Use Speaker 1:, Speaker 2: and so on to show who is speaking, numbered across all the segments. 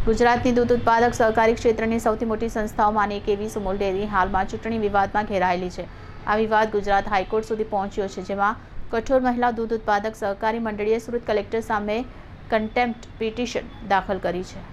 Speaker 1: ગુજરાતની દૂધ ઉત્પાદક સહકારી ક્ષેત્રની સૌથી મોટી સંસ્થાઓમાંની એક એવી સુમુલ ડેરી હાલમાં ચૂંટણી વિવાદમાં ઘેરાયેલી છે. આ વિવાદ ગુજરાત હાઈકોર્ટ સુધી પહોંચ્યો છે, જેમાં કઠોર મહિલા દૂધ ઉત્પાદક સહકારી મંડળીએ સુરત કલેક્ટર સામે કન્ટેમ્પ્ટ પિટિશન દાખલ કરી છે.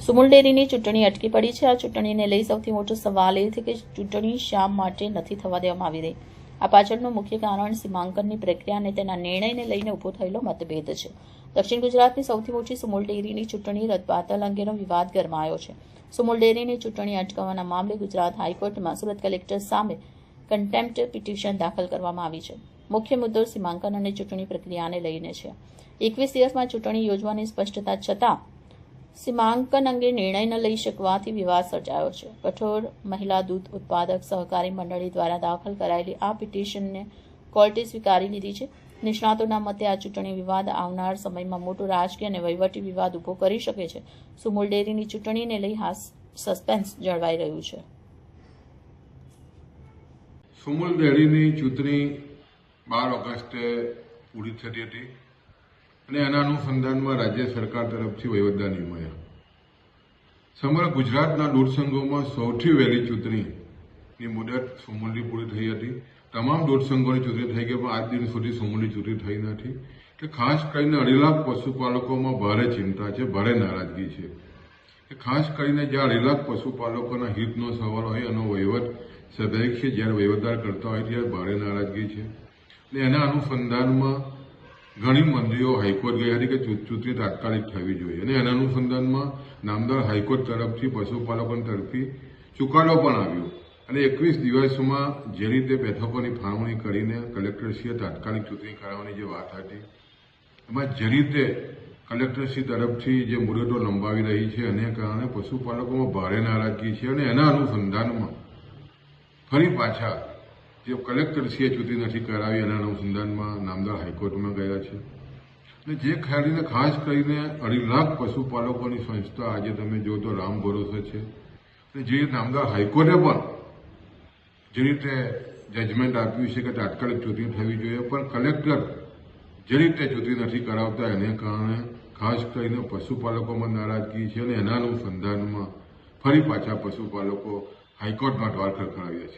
Speaker 1: સુમુલ ડેરીની ચૂંટણી અટકી પડી છે. આ ચૂંટણીને લઈ સૌથી મોટો સવાલ એ છે કે ચૂંટણી શા માટે નથી થવા દેવામાં આવી રહી. આ પાછળનું મુખ્ય કારણ સીમાંકનની પ્રક્રિયા અને તેના નિર્ણયને લઈને ઉભો થયેલો મતભેદ છે. દક્ષિણ ગુજરાતની સૌથી મોટી સુમુલ ડેરીની ચૂંટણી રદબાતલ અંગેનો વિવાદ ગરમાયો છે. સુમુલ ડેરીની ચૂંટણી અટકાવવાના મામલે ગુજરાત હાઈકોર્ટમાં સુરત કલેક્ટર સામે કન્ટેમ્પ્ટ પિટિશન દાખલ કરવામાં આવી છે. મુખ્ય મુદ્દો સીમાંકન અને ચૂંટણી પ્રક્રિયાને લઈને છે. 21 દિવસમાં ચૂંટણી યોજવાની સ્પષ્ટતા છતાં સીમાંકન અંગે નિર્ણય ન લઈ શકવાથી વિવાદ સર્જાયો છે. કઠોર મહિલા દૂધ ઉત્પાદક સહકારી મંડળી દ્વારા દાખલ કરાયેલી આ પિટિશનને કોર્ટે સ્વીકારી લીધી છે. નિષ્ણાતોના મતે આ ચૂંટણી વિવાદ આવનાર સમયમાં મોટો રાજકીય અને વહીવટી વિવાદ ઉભો કરી શકે છે. સુમુલ ડેરીની ચૂંટણીને લઈ સસ્પેન્સ જળવાઈ રહ્યું છે.
Speaker 2: સુમુલ ડેરીની ચૂંટણી 12 ઓગસ્ટે પૂરી થતી હતી અને એના અનુસંધાનમાં રાજ્ય સરકાર તરફથી વહીવટદાર નિમાયા. સમગ્ર ગુજરાતના દૂધ સંઘોમાં સૌથી વહેલી ચૂંટણીની મુદત સુમુલની પૂરી થઈ હતી. તમામ દૂધ સંઘોની ચૂંટણી થઈ ગઈ, પણ આજ દિન સુધી સુમુલની ચૂંટણી થઈ નથી. કે ખાસ કરીને 2.5 લાખ પશુપાલકોમાં ભારે ચિંતા છે, ભારે નારાજગી છે. કે ખાસ કરીને જ્યાં 2.5 લાખ પશુપાલકોના હિતનો સવાલ હોય એનો વહીવટ સ્વાભાવિક છે, જ્યારે વહીવટદાર કરતા હોય ત્યારે ભારે નારાજગી છે. અને એના અનુસંધાનમાં ઘણી મંડળીઓ હાઈકોર્ટ ગઈ હતી કે ચૂંટણી તાત્કાલિક થવી જોઈએ, અને એના અનુસંધાનમાં નામદાર હાઈકોર્ટ તરફથી પશુપાલકો તરફથી ચુકાદો પણ આવ્યો. અને 21 દિવસમાં જે રીતે બેઠકોની ફાળવણી કરીને કલેક્ટરશ્રીએ તાત્કાલિક ચૂંટણી કરાવવાની જે વાત હતી, એમાં જે રીતે કલેક્ટરશ્રી તરફથી જે મુદતો લંબાવી રહી છે એને કારણે પશુપાલકોમાં ભારે નારાજગી છે. અને એના અનુસંધાનમાં ફરી પાછા જે કલેક્ટરશ્રીએ ચૂંટણી નથી કરાવી એના અનુસંધાનમાં નામદાર હાઈકોર્ટમાં ગયા છે. અને જે ખ્યાલીને ખાસ કરીને 2.5 લાખ પશુપાલકોની સંસ્થા આજે તમે જો તો રામ ભરોસે છે. અને જે નામદાર હાઈકોર્ટે પણ જે રીતે જજમેન્ટ આપ્યું છે કે તાત્કાલિક ચૂંટણી થવી જોઈએ, પણ કલેક્ટર જે રીતે ચૂંટણી નથી કરાવતા એને કારણે ખાસ કરીને પશુપાલકોમાં નારાજગી છે. અને એના અનુસંધાનમાં ફરી પાછા પશુપાલકો હાઈકોર્ટમાં દ્વાર ખખડાવ્યા છે.